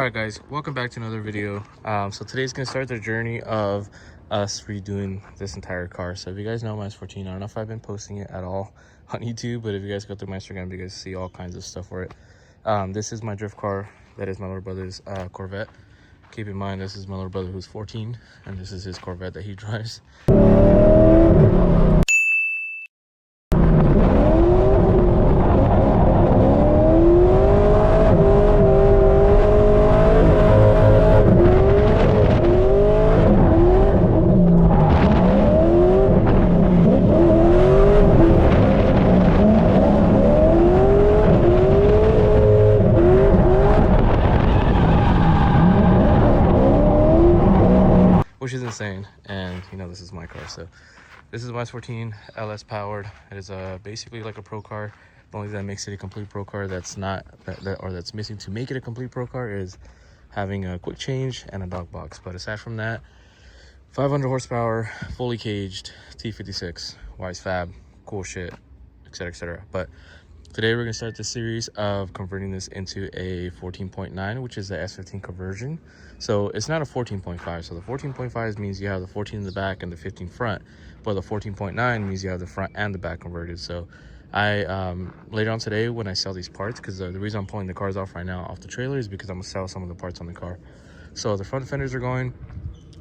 Alright guys, welcome back to another video. So today's gonna start the journey of us redoing this entire car. So if you guys know my s14, I don't know if I've been posting it at all on YouTube, but if you guys go through my Instagram, you guys see all kinds of stuff for it. This is my drift car. That is my little brother's Corvette. Keep in mind, this is my little brother who's 14, and this is his Corvette that he drives. Which is insane, and you know this is my car. So this is my s14 LS powered. It is basically like a pro car. The only thing that makes it a complete pro car that's not that's missing to make it a complete pro car is having a quick change and a dog box. But aside from that, 500 horsepower, fully caged, T56, wise fab, cool shit, etc, etc. But today we're gonna start the series of converting this into a 14.9, which is the s15 conversion. So it's not a 14.5. So the 14.5 means you have the 14 in the back and the 15 front, but the 14.9 means you have the front and the back converted. So I later on today when I sell these parts, because the reason I'm pulling the cars off right now off the trailer is because I'm gonna sell some of the parts on the car. So the front fenders are going,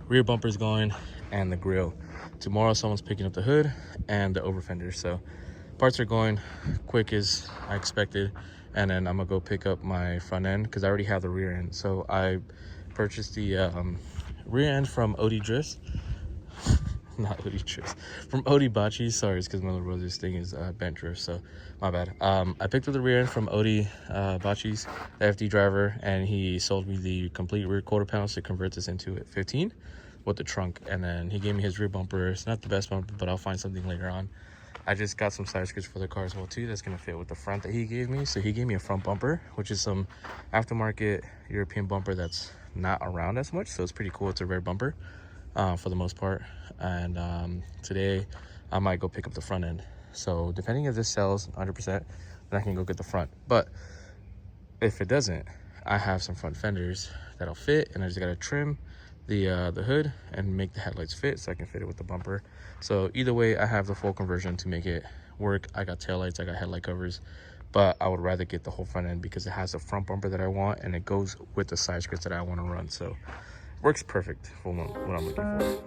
rear bumper's going, and the grill. Tomorrow someone's picking up the hood and the over fenders. So parts are going quick as I expected, and then I'm gonna go pick up my front end because I already have the rear end. So I purchased the rear end from OD Drifts. Not OD Drifts, from OD Bocce. Sorry, it's because my little brother's thing is bent drift, so my bad. I picked up the rear end from OD Bocce's, the FD driver, and he sold me the complete rear quarter panels to convert this into a 15 with the trunk, and then he gave me his rear bumper. It's not the best bumper, but I'll find something later on. I just got some side skirts for the car as well too that's gonna fit with the front that he gave me. So he gave me a front bumper, which is some aftermarket European bumper that's not around as much, so it's pretty cool. It's a rare bumper for the most part. And today I might go pick up the front end. So depending if this sells 100%, then I can go get the front. But if it doesn't, I have some front fenders that'll fit, and I just gotta trim the hood and make the headlights fit so I can fit it with the bumper. So either way, I have the full conversion to make it work. I got taillights, I got headlight covers, but I would rather get the whole front end because it has the front bumper that I want and it goes with the side skirts that I want to run. So it works perfect for what I'm looking for.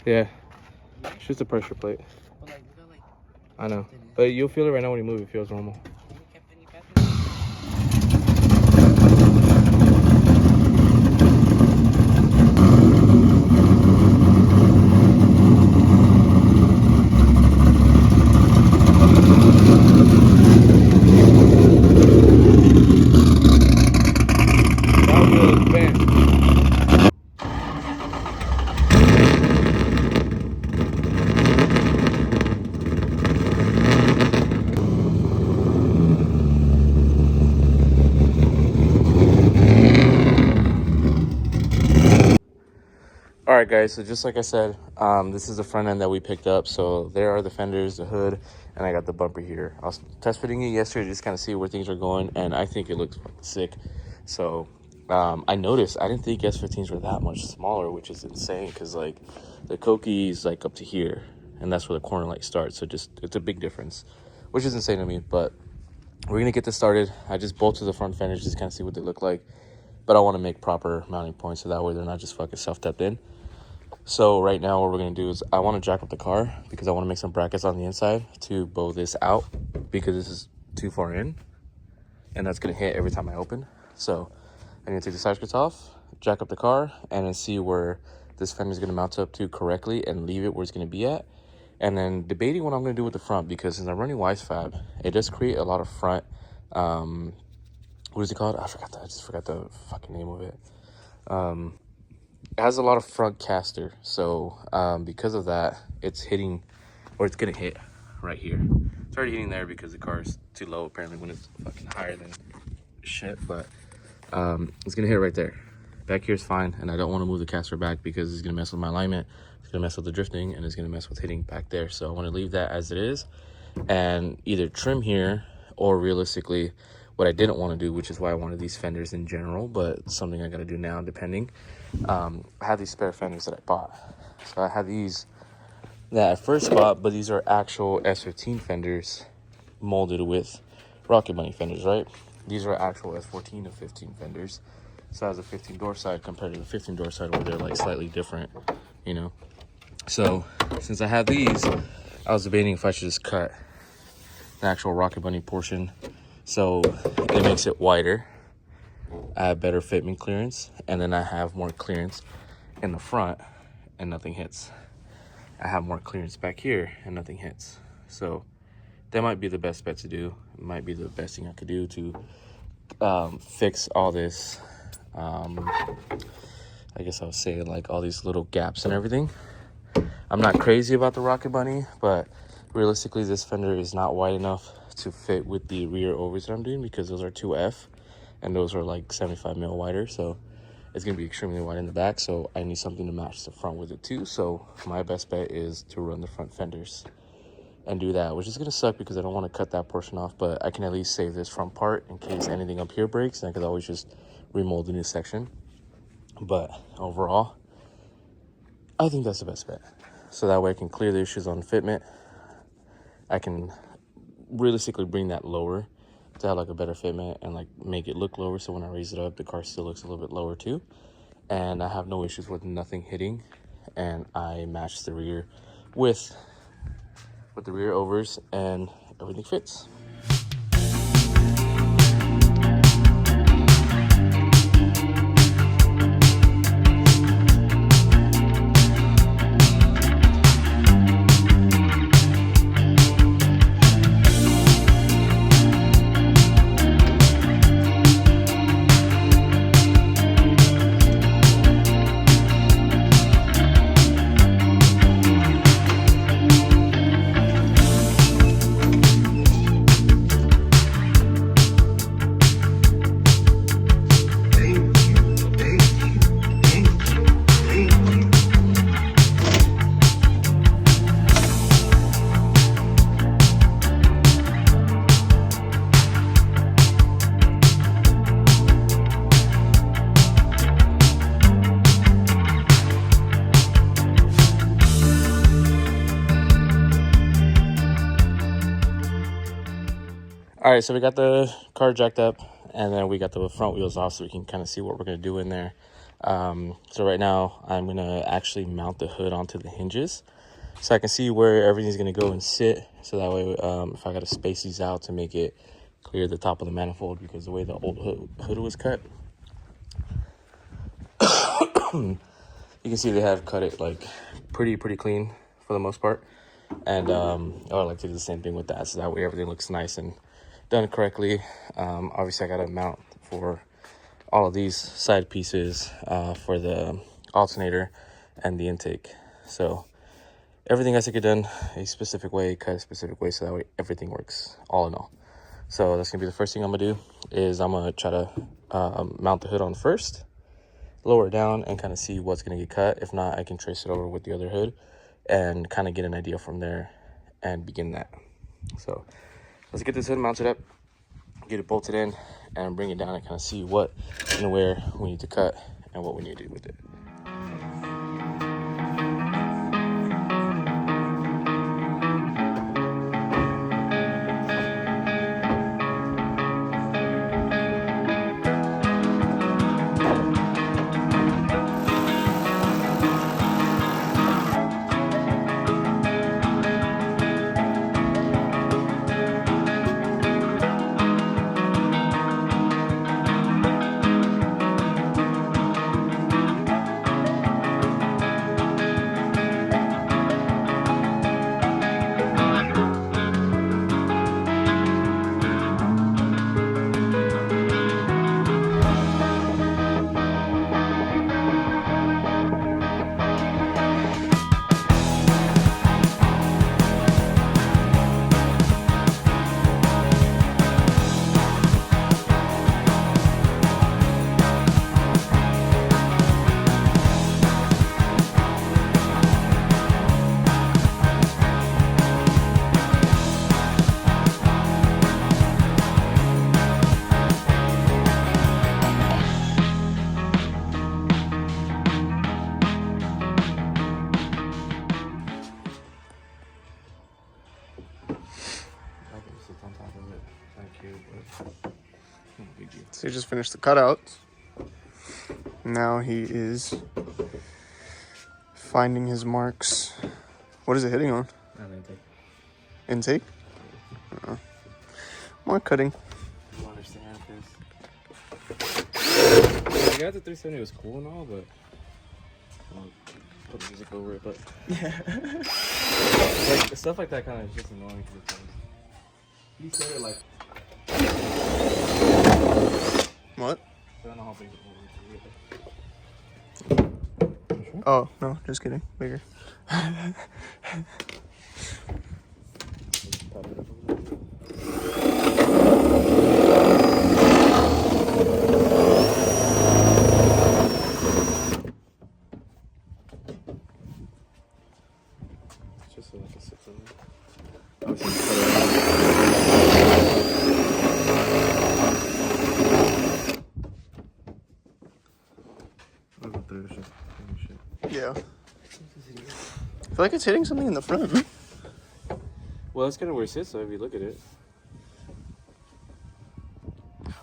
Yeah, it's just a pressure plate. I know, but you'll feel it right now when you move. It feels normal. right, guys, so just like I said, this is the front end that we picked up. So there are the fenders, the hood, and I got the bumper here. I was test fitting it yesterday to just kind of see where things are going, and I think it looks fucking sick. So I noticed I didn't think S15s were that much smaller, which is insane because like the Koki is like up to here, and that's where the corner light starts. So just it's a big difference, which is insane to me. But we're gonna get this started. I just bolted the front fenders just kind of see what they look like, but I want to make proper mounting points so that way they're not just fucking self-tapped in. So right now what we're going to do is I want to jack up the car because I want to make some brackets on the inside to bow this out because this is too far in and that's going to hit every time I open. So I'm going to take the side skirts off, jack up the car, and then see where this fender is going to mount up to correctly and leave it where it's going to be at. And then debating what I'm going to do with the front because since I'm running Wisefab, it does create a lot of front, what is it called? I just forgot the fucking name of it. It has a lot of front caster, so because of that, it's hitting, or it's gonna hit right here. It's already hitting there because the car is too low apparently when it's fucking higher than shit, but it's gonna hit right there. Back here is fine, and I don't want to move the caster back because it's gonna mess with my alignment, it's gonna mess with the drifting, and it's gonna mess with hitting back there. So I want to leave that as it is and either trim here or realistically what I didn't want to do, which is why I wanted these fenders in general, but something I got to do now depending. I have these spare fenders that I bought. So I have these that I first bought, but these are actual S15 fenders molded with Rocket Bunny fenders, right? These are actual S14 to 15 fenders. So it has a 15 door side compared to the 15 door side where they're like slightly different, you know? So since I have these, I was debating if I should just cut the actual Rocket Bunny portion so it makes it wider. I have better fitment clearance, and then I have more clearance in the front and nothing hits. I have more clearance back here and nothing hits. So that might be the best bet to do. It might be the best thing I could do to fix all this, I guess I would say like all these little gaps and everything. I'm not crazy about the Rocket Bunny, but realistically this fender is not wide enough to fit with the rear overs that I'm doing because those are 2F and those are like 75 mil wider, so it's gonna be extremely wide in the back, so I need something to match the front with it too. So my best bet is to run the front fenders and do that, which is gonna suck because I don't want to cut that portion off, but I can at least save this front part in case anything up here breaks, and I could always just remold the new section. But overall I think that's the best bet, so that way I can clear the issues on fitment. I can realistically bring that lower to have like a better fitment and like make it look lower, so when I raise it up the car still looks a little bit lower too, and I have no issues with nothing hitting, and I match the rear with the rear overs and everything fits. All right, so we got the car jacked up, and then we got the front wheels off so we can kind of see what we're going to do in there. So right now, I'm going to actually mount the hood onto the hinges so I can see where everything's going to go and sit. So that way, if I got to space these out to make it clear the top of the manifold, because the way the old hood was cut, you can see they have cut it like pretty clean for the most part. And I would like to do the same thing with that, so that way everything looks nice and done correctly. Obviously I got to mount for all of these side pieces for the alternator and the intake, so everything has to get done a specific way, cut a specific way, so that way everything works all in all. So that's gonna be the first thing I'm gonna do, is I'm gonna try to mount the hood on first, lower it down and kind of see what's going to get cut. If not, I can trace it over with the other hood and kind of get an idea from there and begin that. So let's get this hood mounted up, get it bolted in, and bring it down and kind of see what and where we need to cut and what we need to do with it. So he just finished the cutouts. Now he is finding his marks. What is it hitting on? Intake? Mark cutting. I don't understand this. I got the 370 was cool and all, but I'll put music over it. But yeah, like stuff like that kind of is just annoying because he said it like. What? I don't know how big it is. Oh, no, just kidding. Bigger. It's just like a 600. Yeah. I feel like it's hitting something in the front. Well, that's kind of where it sits, so if you look at it.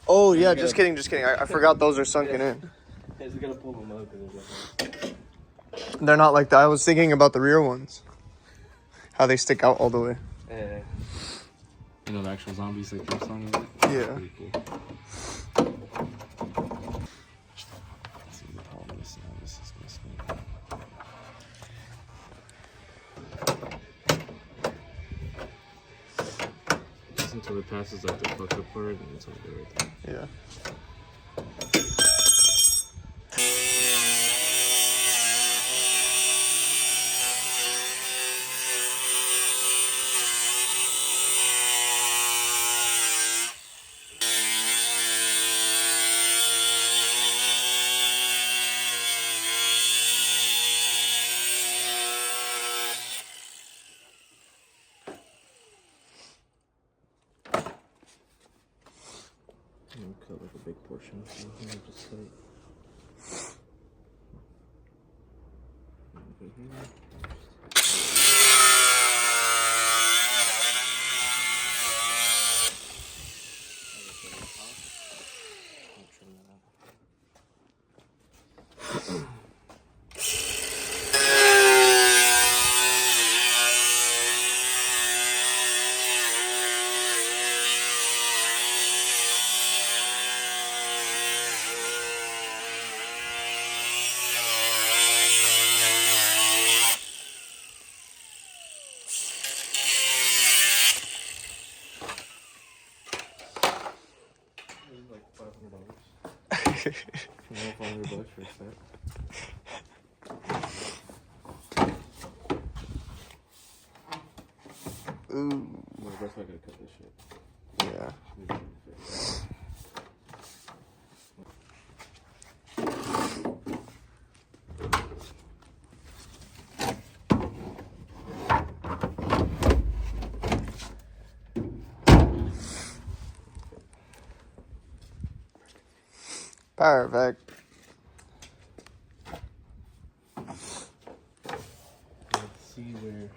Oh, yeah, just kidding. I forgot those are sunken in. Yeah, just gotta pull them up. They're not like that. I was thinking about the rear ones. How they stick out all the way. Yeah. You know, the actual zombies like keep on it. Yeah. Pretty cool. Let's see the problem is now this is gonna spin. Just until it passes like the fucked up part and it's all good right there. Yeah. Cut like a big portion. So just like over here. $500 for a set. Ooh. Well, that's why I gotta cut this shit. Yeah. Perfect. Let's see where.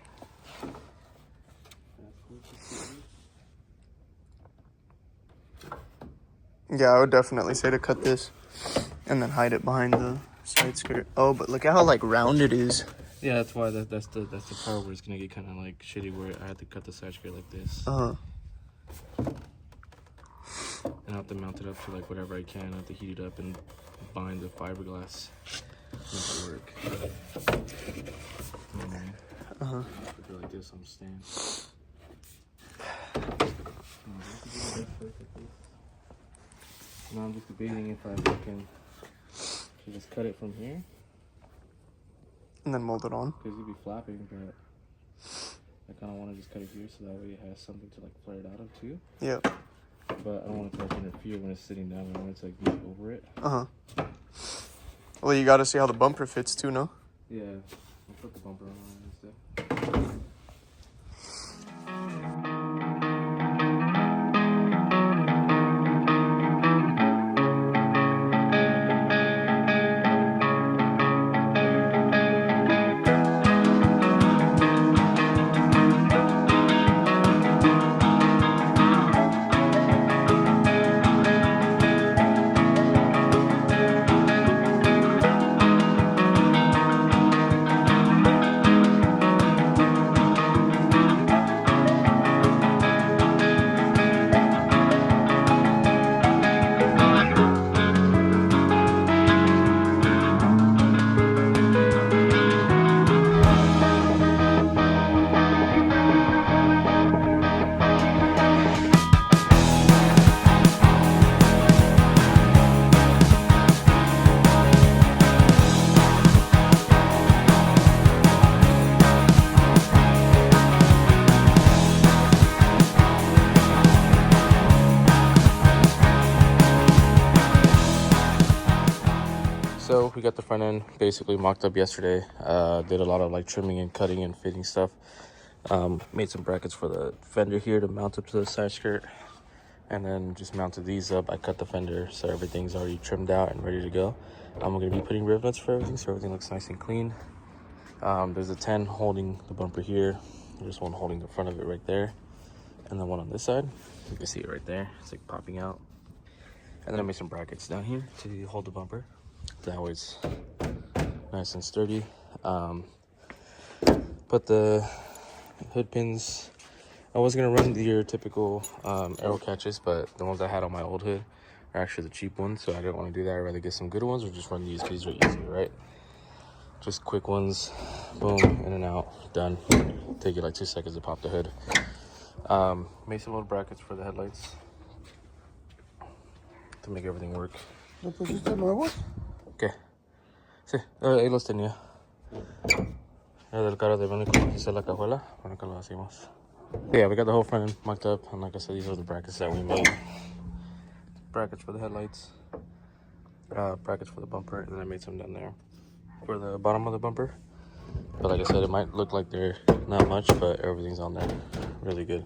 Yeah, I would definitely say to cut this and then hide it behind the side skirt. Oh, but look at how like round it is. Yeah, that's why that's the part where it's gonna get kind of like shitty, where I had to cut the side skirt like this. Uh-huh. And I have to mount it up to like whatever I can. I have to heat it up and bind the fiberglass to make it work. Uh-huh. Do like this on the stand. Now I'm just debating if I can just cut it from here, And then mold it on. because you'd be flapping, but I kind of want to just cut it here so that way it has something to like flare it out of too. Yeah. But I don't want it to like interfere when it's sitting down. I want it to like move over it. Uh-huh. Well, you got to see how the bumper fits too, no? Yeah, I'll put the bumper on instead. So we got the front end basically mocked up yesterday. Did a lot of like trimming and cutting and fitting stuff. Made some brackets for the fender here to mount up to the side skirt, and then just mounted these up. I cut the fender so everything's already trimmed out and ready to go. I'm gonna be putting rivets for everything so everything looks nice and clean. There's a 10 holding the bumper here. There's one holding the front of it right there, and then one on this side. You can see it right there. It's like popping out. And then I made some brackets down here to hold the bumper. That way it's nice and sturdy. Put the hood pins. I was gonna run your typical arrow catches, but the ones I had on my old hood are actually the cheap ones, so I didn't want to do that. I'd rather get some good ones or just run these because these are easy, right? Just quick ones, boom, in and out, done. Take you like 2 seconds to pop the hood. Made some little brackets for the headlights to make everything work. ¿Lo pusiste nuevo? ¿Qué? Sí, ahí los tenía. Era del carro de Benny cuando hice la cajuela. Bueno, que lo hacemos. Yeah, we got the whole front end mocked up, and like I said, these are the brackets that we made. Brackets for the headlights, brackets for the bumper, and then I made some down there for the bottom of the bumper. But like I said, it might look like they're not much, but everything's on there really good.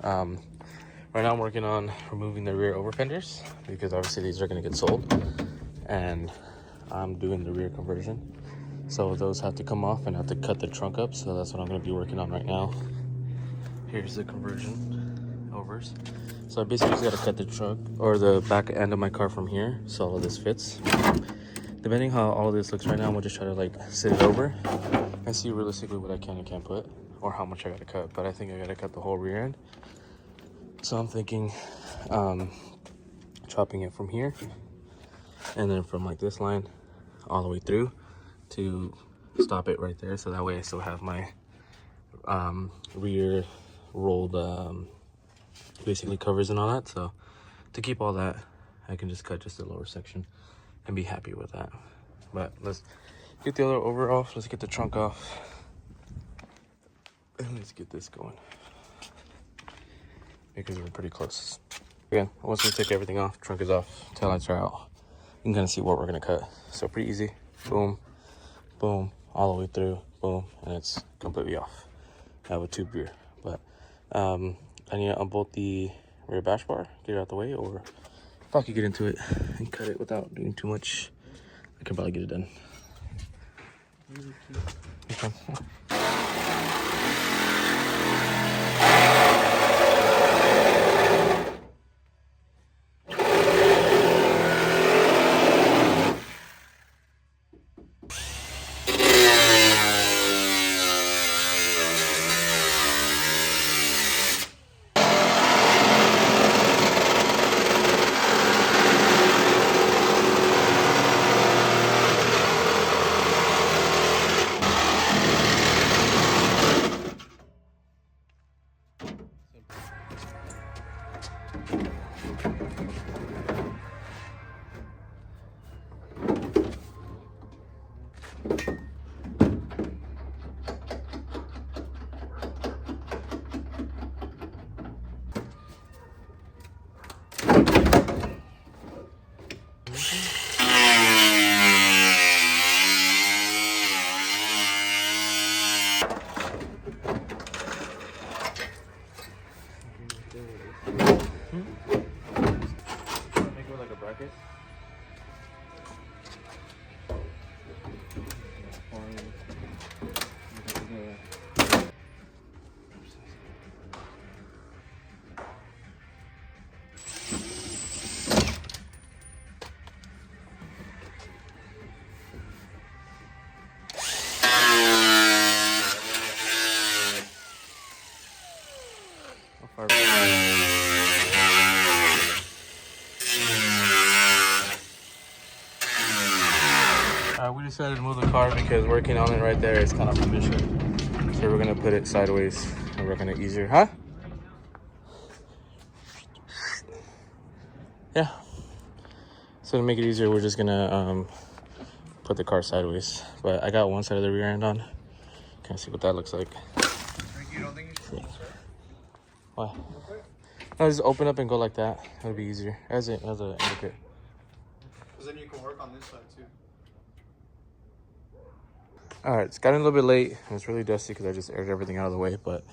Right now I'm working on removing the rear over fenders because obviously these are going to get sold, and I'm doing the rear conversion, so those have to come off and I have to cut the trunk up, so that's what I'm going to be working on right now. Here's the conversion overs. So I basically just got to cut the trunk or the back end of my car from here so all of this fits. Depending how all of this looks right now, I'm going to just try to like sit it over and see realistically what I can and can't put, or how much I got to cut. But I think I got to cut the whole rear end. So I'm thinking chopping it from here and then from like this line all the way through to stop it right there, so that way I still have my rear rolled basically covers and all that. So to keep all that, I can just cut just the lower section and be happy with that. But let's get the other over off, let's get the trunk off, and let's get this going because we're pretty close. Again, once we take everything off, trunk is off, taillights are out, you can kind of see what we're gonna cut. So pretty easy, boom, boom, all the way through, boom, and it's completely off. I have a tube rear, but I need to unbolt the rear bash bar, get it out the way, or if I could get into it and cut it without doing too much, I can probably get it done. Okay. Make it like a bracket. We decided to move the car because working on it right there is kind of a mission. So we're gonna put it sideways and work on it easier, huh? Yeah. So to make it easier, we're just gonna put the car sideways. But I got one side of the rear end on. Kind of see what that looks like. You don't think you should start? Why? No, just open up and go like that. That'll be easier. As a indicate. Because then you can work on this side too. All right, it's gotten a little bit late and it's really dusty because I just aired everything out of the way. But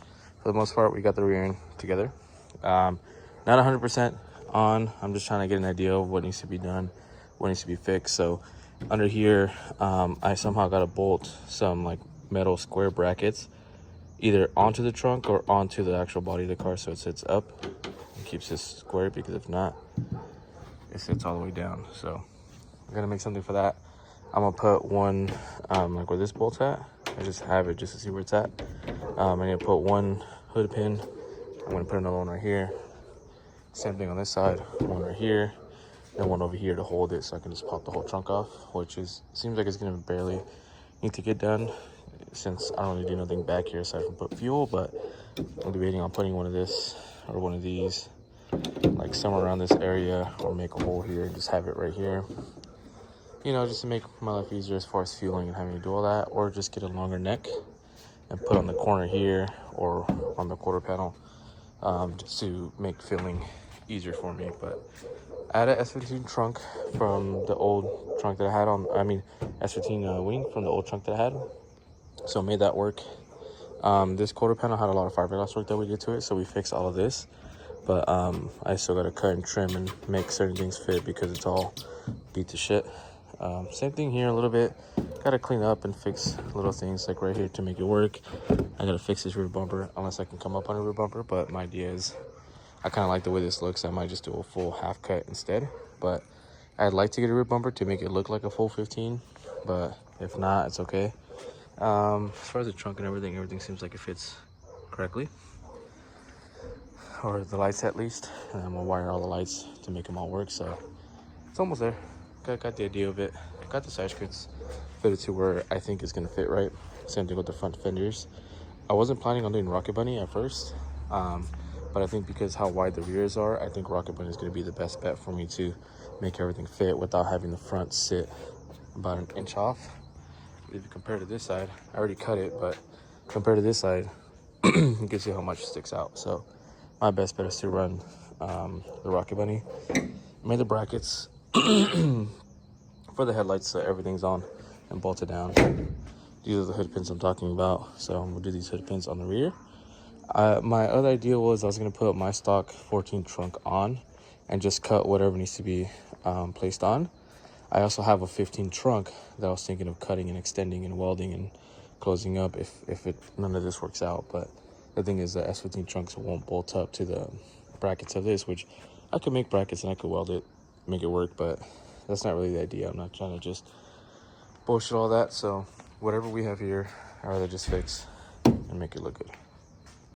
for the most part, we got the rear end together. Not 100% on. I'm just trying to get an idea of what needs to be done, what needs to be fixed. So under here, I somehow got to bolt some like metal square brackets either onto the trunk or onto the actual body of the car so it sits up and keeps this square, because if not, it sits all the way down. So I'm gonna make something for that. I'm gonna put one like where this bolt's at. I just have it just to see where it's at. I'm gonna put one hood pin. I'm gonna put another one right here. Same thing on this side, one right here, and one over here to hold it so I can just pop the whole trunk off, which seems like it's gonna barely need to get done since I don't really do nothing back here aside from put fuel. But I'm debating on putting one of this or one of these like somewhere around this area, or make a hole here and just have it right here, you know, just to make my life easier as far as fueling and having to do all that, or just get a longer neck and put on the corner here or on the quarter panel, just to make filling easier for me. But I had a S15 trunk from the old trunk that I had on, S15 wing from the old trunk that I had, so made that work. This quarter panel had a lot of fiberglass work that we did to it, so we fixed all of this. But I still gotta cut and trim and make certain things fit because it's all beat to shit. Same thing here a little bit. Gotta clean up and fix little things like right here to make it work. I gotta fix this rear bumper unless I can come up on a rear bumper. But my idea is, I kind of like the way this looks. I might just do a full half cut instead. But I'd like to get a rear bumper to make it look like a full 15. But if not, it's okay. As far as the trunk and everything seems like it fits correctly. Or the lights at least. And I'm gonna wire all the lights to make them all work. So it's almost there. Got the idea of it. Got the side skirts fitted to where I think it's gonna fit right. Same thing with the front fenders. I wasn't planning on doing Rocket Bunny at first, but I think because how wide the rears are, I think Rocket Bunny is gonna be the best bet for me to make everything fit without having the front sit about an inch off. If you compare to this side, I already cut it, but compared to this side, you can see how much sticks out. So my best bet is to run the Rocket Bunny. I made the brackets for the headlights so everything's on and bolted down. These are the hood pins I'm talking about. So I'm gonna do these hood pins on the rear. My other idea was I was gonna put my stock 14 trunk on and just cut whatever needs to be placed on. I also have a 15 trunk that I was thinking of cutting and extending and welding and closing up if none of this works out. But the thing is, the s15 trunks won't bolt up to the brackets of this, which I could make brackets and I could weld it, make it work, but that's not really the idea. I'm not trying to just bullshit all that. So whatever we have here, I'd rather just fix and make it look good.